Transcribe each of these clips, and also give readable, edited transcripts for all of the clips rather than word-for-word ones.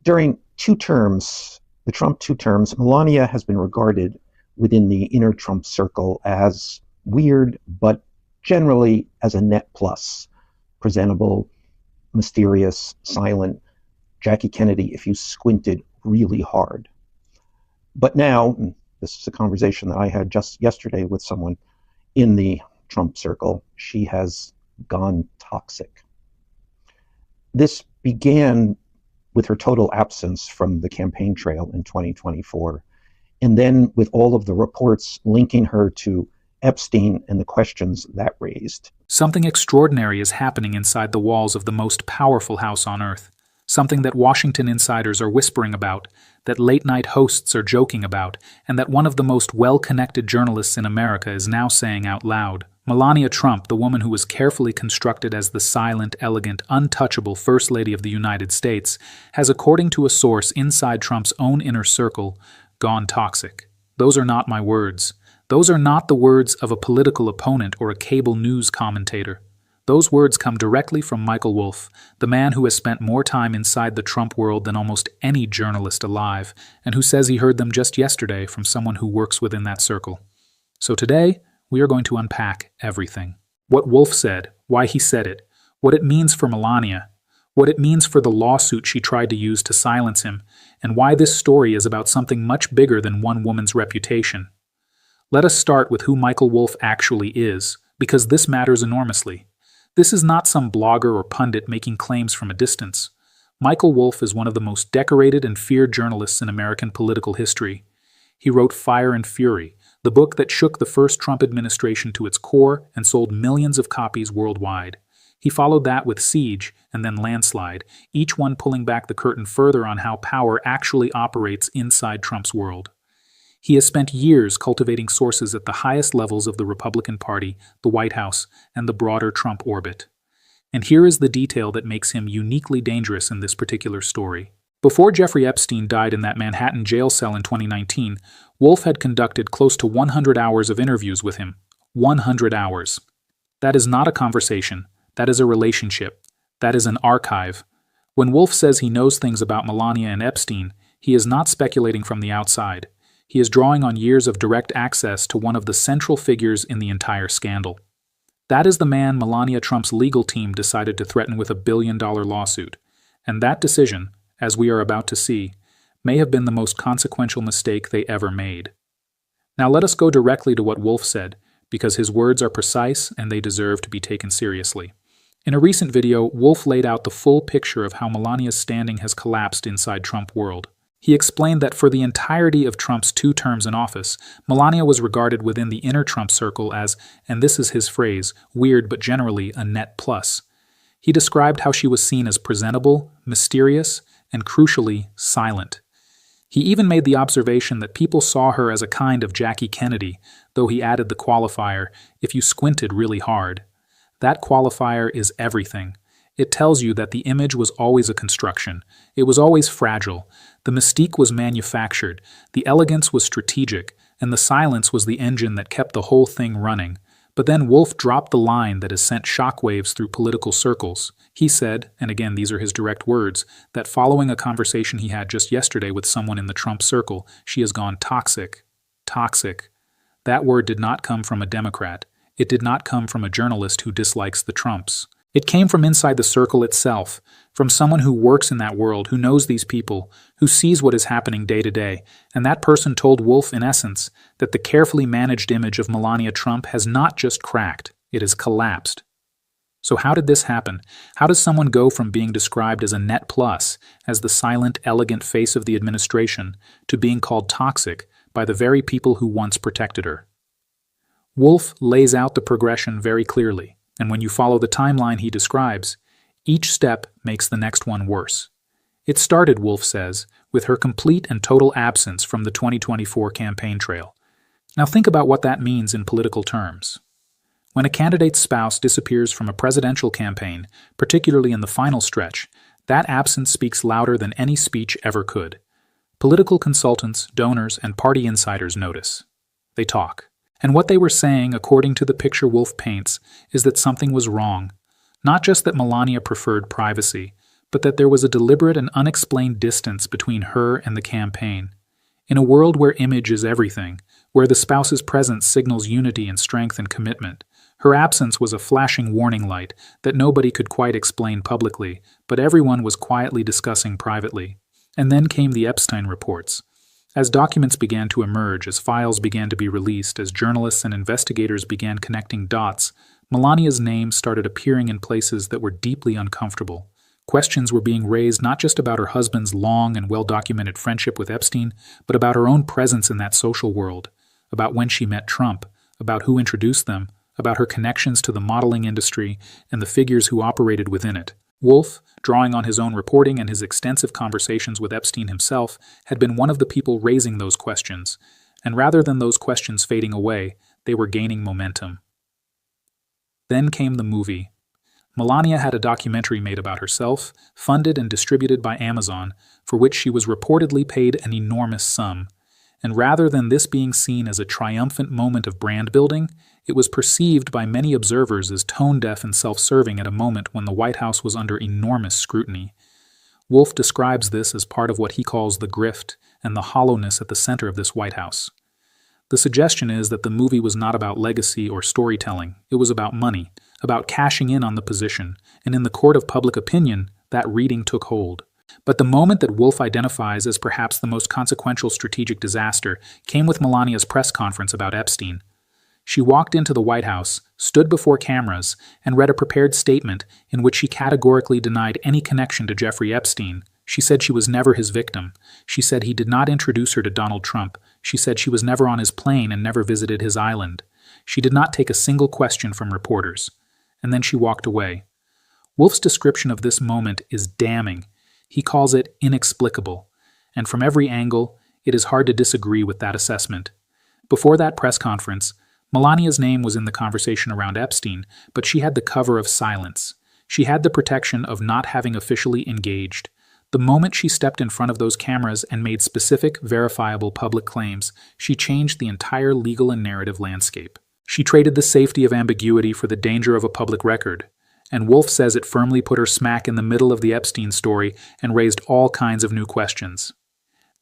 During the Trump two terms, Melania has been regarded within the inner Trump circle as weird, but generally as a net plus. Presentable, mysterious, silent, Jackie Kennedy if you squinted really hard. But now, and this is a conversation that I had just yesterday with someone in the Trump circle, she has gone toxic. This began with her total absence from the campaign trail in 2024, and then with all of the reports linking her to Epstein and the questions that raised. Something extraordinary is happening inside the walls of the most powerful house on earth. Something that Washington insiders are whispering about, that late-night hosts are joking about, and that one of the most well-connected journalists in America is now saying out loud. Melania Trump, the woman who was carefully constructed as the silent, elegant, untouchable First Lady of the United States, has, according to a source inside Trump's own inner circle, gone toxic. Those are not my words. Those are not the words of a political opponent or a cable news commentator. Those words come directly from Michael Wolff, the man who has spent more time inside the Trump world than almost any journalist alive, and who says he heard them just yesterday from someone who works within that circle. So today, we are going to unpack everything. What Wolff said, why he said it, what it means for Melania, what it means for the lawsuit she tried to use to silence him, and why this story is about something much bigger than one woman's reputation. Let us start with who Michael Wolff actually is, because this matters enormously. This is not some blogger or pundit making claims from a distance. Michael Wolff is one of the most decorated and feared journalists in American political history. He wrote Fire and Fury, the book that shook the first Trump administration to its core and sold millions of copies worldwide. He followed that with Siege and then Landslide, each one pulling back the curtain further on how power actually operates inside Trump's world. He has spent years cultivating sources at the highest levels of the Republican Party, the White House, and the broader Trump orbit. And here is the detail that makes him uniquely dangerous in this particular story. Before Jeffrey Epstein died in that Manhattan jail cell in 2019, Wolff had conducted close to 100 hours of interviews with him. 100 hours. That is not a conversation. That is a relationship. That is an archive. When Wolff says he knows things about Melania and Epstein, he is not speculating from the outside. He is drawing on years of direct access to one of the central figures in the entire scandal. That is the man Melania Trump's legal team decided to threaten with a billion-dollar lawsuit. And that decision, as we are about to see, may have been the most consequential mistake they ever made. Now let us go directly to what Wolff said, because his words are precise and they deserve to be taken seriously. In a recent video, Wolff laid out the full picture of how Melania's standing has collapsed inside Trump world. He explained that for the entirety of Trump's 2 terms in office, Melania was regarded within the inner Trump circle as, and this is his phrase, weird but generally a net plus. He described how she was seen as presentable, mysterious, and crucially, silent. He even made the observation that people saw her as a kind of Jackie Kennedy, though he added the qualifier, if you squinted really hard. That qualifier is everything. It tells you that the image was always a construction. It was always fragile. The mystique was manufactured. The elegance was strategic. And the silence was the engine that kept the whole thing running. But then Wolff dropped the line that has sent shockwaves through political circles. He said, and again these are his direct words, that following a conversation he had just yesterday with someone in the Trump circle, she has gone toxic. Toxic. That word did not come from a Democrat. It did not come from a journalist who dislikes the Trumps. It came from inside the circle itself, from someone who works in that world, who knows these people, who sees what is happening day to day, and that person told Wolff, in essence, that the carefully managed image of Melania Trump has not just cracked, it has collapsed. So how did this happen? How does someone go from being described as a net plus, as the silent, elegant face of the administration, to being called toxic by the very people who once protected her? Wolff lays out the progression very clearly. And when you follow the timeline he describes, each step makes the next one worse. It started, Wolff says, with her complete and total absence from the 2024 campaign trail. Now think about what that means in political terms. When a candidate's spouse disappears from a presidential campaign, particularly in the final stretch, that absence speaks louder than any speech ever could. Political consultants, donors, and party insiders notice. They talk. And what they were saying, according to the picture Wolff paints, is that something was wrong. Not just that Melania preferred privacy, but that there was a deliberate and unexplained distance between her and the campaign. In a world where image is everything, where the spouse's presence signals unity and strength and commitment, her absence was a flashing warning light that nobody could quite explain publicly, but everyone was quietly discussing privately. And then came the Epstein reports. As documents began to emerge, as files began to be released, as journalists and investigators began connecting dots, Melania's name started appearing in places that were deeply uncomfortable. Questions were being raised not just about her husband's long and well-documented friendship with Epstein, but about her own presence in that social world, about when she met Trump, about who introduced them, about her connections to the modeling industry and the figures who operated within it. Wolff, drawing on his own reporting and his extensive conversations with Epstein himself, had been one of the people raising those questions, and rather than those questions fading away, they were gaining momentum. Then came the movie. Melania had a documentary made about herself, funded and distributed by Amazon, for which she was reportedly paid an enormous sum. And rather than this being seen as a triumphant moment of brand building, it was perceived by many observers as tone-deaf and self-serving at a moment when the White House was under enormous scrutiny. Wolff describes this as part of what he calls the grift and the hollowness at the center of this White House. The suggestion is that the movie was not about legacy or storytelling, it was about money, about cashing in on the position, and in the court of public opinion, that reading took hold. But the moment that Wolff identifies as perhaps the most consequential strategic disaster came with Melania's press conference about Epstein. She walked into the White House, stood before cameras, and read a prepared statement in which she categorically denied any connection to Jeffrey Epstein. She said she was never his victim. She said he did not introduce her to Donald Trump. She said she was never on his plane and never visited his island. She did not take a single question from reporters. And then she walked away. Wolff's description of this moment is damning. He calls it inexplicable, and from every angle, it is hard to disagree with that assessment. Before that press conference, Melania's name was in the conversation around Epstein, but she had the cover of silence. She had the protection of not having officially engaged. The moment she stepped in front of those cameras and made specific, verifiable public claims, she changed the entire legal and narrative landscape. She traded the safety of ambiguity for the danger of a public record. And Wolff says it firmly put her smack in the middle of the Epstein story and raised all kinds of new questions.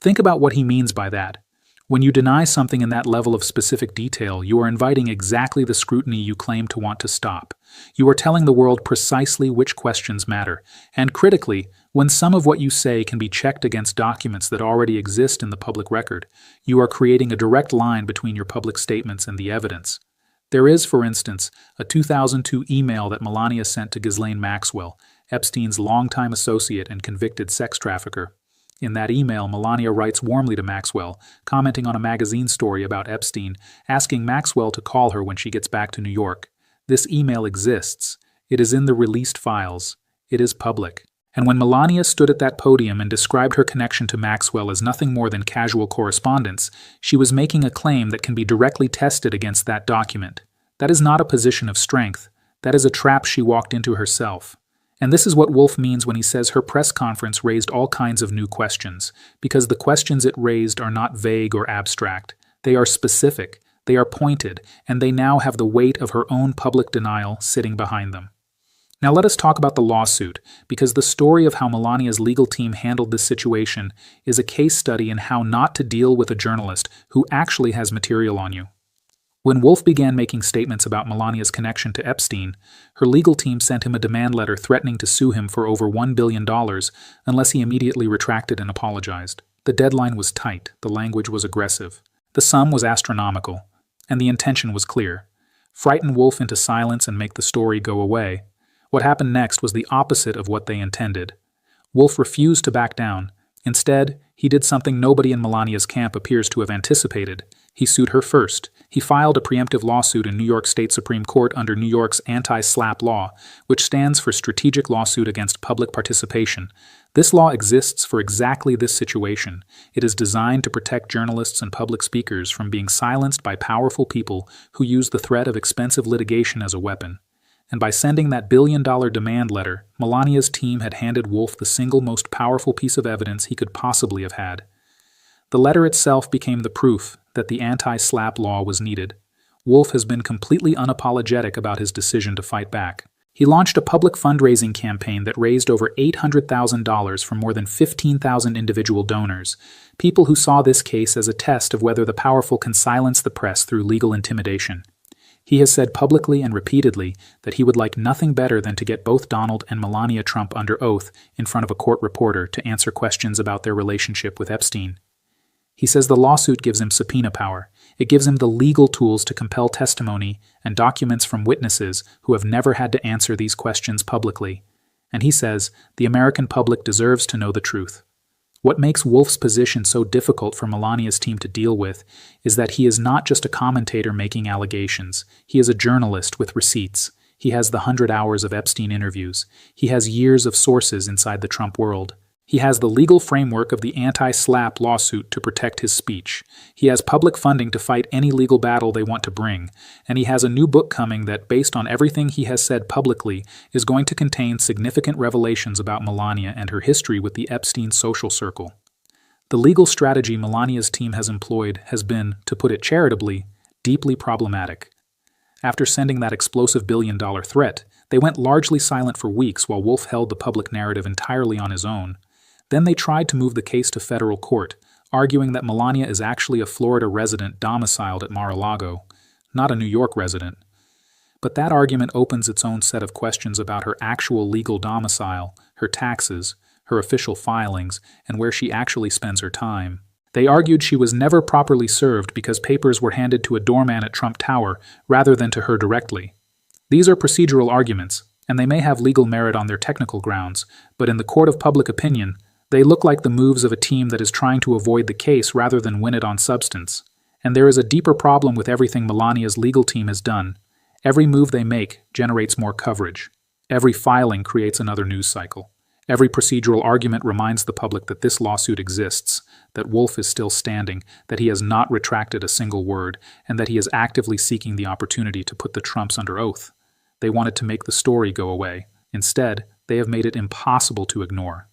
Think about what he means by that. When you deny something in that level of specific detail, you are inviting exactly the scrutiny you claim to want to stop. You are telling the world precisely which questions matter. And critically, when some of what you say can be checked against documents that already exist in the public record, you are creating a direct line between your public statements and the evidence. There is, for instance, a 2002 email that Melania sent to Ghislaine Maxwell, Epstein's longtime associate and convicted sex trafficker. In that email, Melania writes warmly to Maxwell, commenting on a magazine story about Epstein, asking Maxwell to call her when she gets back to New York. This email exists. It is in the released files. It is public. And when Melania stood at that podium and described her connection to Maxwell as nothing more than casual correspondence, she was making a claim that can be directly tested against that document. That is not a position of strength. That is a trap she walked into herself. And this is what Wolff means when he says her press conference raised all kinds of new questions, because the questions it raised are not vague or abstract. They are specific, they are pointed, and they now have the weight of her own public denial sitting behind them. Now let us talk about the lawsuit, because the story of how Melania's legal team handled this situation is a case study in how not to deal with a journalist who actually has material on you. When Wolff began making statements about Melania's connection to Epstein, her legal team sent him a demand letter threatening to sue him for over $1 billion unless he immediately retracted and apologized. The deadline was tight, the language was aggressive. The sum was astronomical, and the intention was clear. Frighten Wolff into silence and make the story go away. What happened next was the opposite of what they intended. Wolff refused to back down. Instead, he did something nobody in Melania's camp appears to have anticipated. He sued her first. He filed a preemptive lawsuit in New York State Supreme Court under New York's anti-SLAPP law, which stands for Strategic Lawsuit Against Public Participation. This law exists for exactly this situation. It is designed to protect journalists and public speakers from being silenced by powerful people who use the threat of expensive litigation as a weapon. And by sending that billion-dollar demand letter, Melania's team had handed Wolff the single most powerful piece of evidence he could possibly have had. The letter itself became the proof that the anti-SLAPP law was needed. Wolff has been completely unapologetic about his decision to fight back. He launched a public fundraising campaign that raised over $800,000 from more than 15,000 individual donors, people who saw this case as a test of whether the powerful can silence the press through legal intimidation. He has said publicly and repeatedly that he would like nothing better than to get both Donald and Melania Trump under oath in front of a court reporter to answer questions about their relationship with Epstein. He says the lawsuit gives him subpoena power. It gives him the legal tools to compel testimony and documents from witnesses who have never had to answer these questions publicly. And he says the American public deserves to know the truth. What makes Wolff's position so difficult for Melania's team to deal with is that he is not just a commentator making allegations. He is a journalist with receipts. He has the 100 hours of Epstein interviews. He has years of sources inside the Trump world. He has the legal framework of the anti-SLAPP lawsuit to protect his speech. He has public funding to fight any legal battle they want to bring. And he has a new book coming that, based on everything he has said publicly, is going to contain significant revelations about Melania and her history with the Epstein social circle. The legal strategy Melania's team has employed has been, to put it charitably, deeply problematic. After sending that explosive billion-dollar threat, they went largely silent for weeks while Wolff held the public narrative entirely on his own. Then they tried to move the case to federal court, arguing that Melania is actually a Florida resident domiciled at Mar-a-Lago, not a New York resident. But that argument opens its own set of questions about her actual legal domicile, her taxes, her official filings, and where she actually spends her time. They argued she was never properly served because papers were handed to a doorman at Trump Tower rather than to her directly. These are procedural arguments, and they may have legal merit on their technical grounds, but in the court of public opinion, they look like the moves of a team that is trying to avoid the case rather than win it on substance. And there is a deeper problem with everything Melania's legal team has done. Every move they make generates more coverage. Every filing creates another news cycle. Every procedural argument reminds the public that this lawsuit exists, that Wolff is still standing, that he has not retracted a single word, and that he is actively seeking the opportunity to put the Trumps under oath. They wanted to make the story go away. Instead, they have made it impossible to ignore.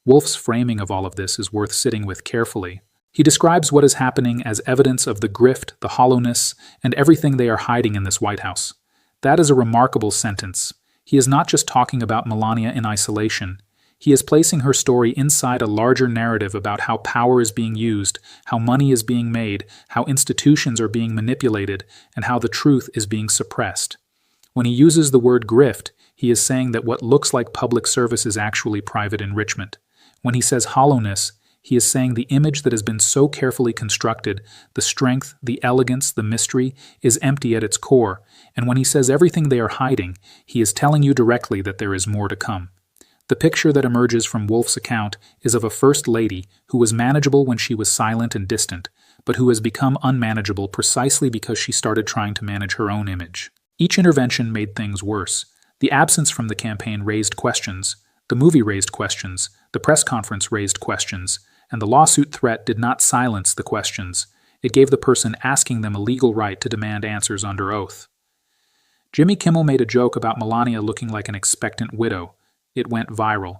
Wolff's framing of all of this is worth sitting with carefully. He describes what is happening as evidence of the grift, the hollowness, and everything they are hiding in this White House. That is a remarkable sentence. He is not just talking about Melania in isolation. He is placing her story inside a larger narrative about how power is being used, how money is being made, how institutions are being manipulated, and how the truth is being suppressed. When he uses the word grift, he is saying that what looks like public service is actually private enrichment. When he says hollowness, he is saying the image that has been so carefully constructed, the strength, the elegance, the mystery, is empty at its core, and when he says everything they are hiding, he is telling you directly that there is more to come. The picture that emerges from Wolff's account is of a first lady who was manageable when she was silent and distant, but who has become unmanageable precisely because she started trying to manage her own image. Each intervention made things worse. The absence from the campaign raised questions. The movie raised questions, the press conference raised questions, and the lawsuit threat did not silence the questions. It gave the person asking them a legal right to demand answers under oath. Jimmy Kimmel made a joke about Melania looking like an expectant widow. It went viral.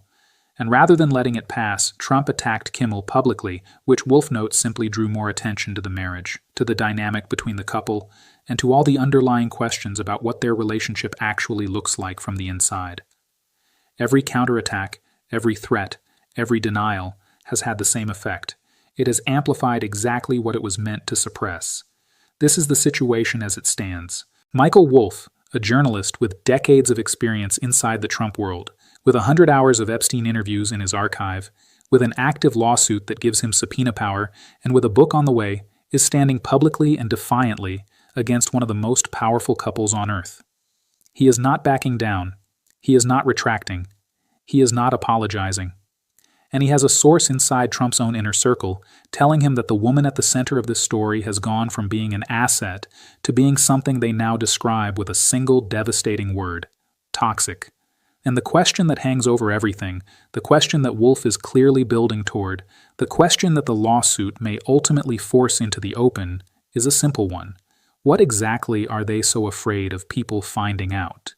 And rather than letting it pass, Trump attacked Kimmel publicly, which Wolff notes simply drew more attention to the marriage, to the dynamic between the couple, and to all the underlying questions about what their relationship actually looks like from the inside. Every counterattack, every threat, every denial has had the same effect. It has amplified exactly what it was meant to suppress. This is the situation as it stands. Michael Wolff, a journalist with decades of experience inside the Trump world, with 100 hours of Epstein interviews in his archive, with an active lawsuit that gives him subpoena power, and with a book on the way, is standing publicly and defiantly against one of the most powerful couples on earth. He is not backing down. He is not retracting. He is not apologizing. And he has a source inside Trump's own inner circle telling him that the woman at the center of this story has gone from being an asset to being something they now describe with a single devastating word: toxic. And the question that hangs over everything, the question that Wolff is clearly building toward, the question that the lawsuit may ultimately force into the open, is a simple one. What exactly are they so afraid of people finding out?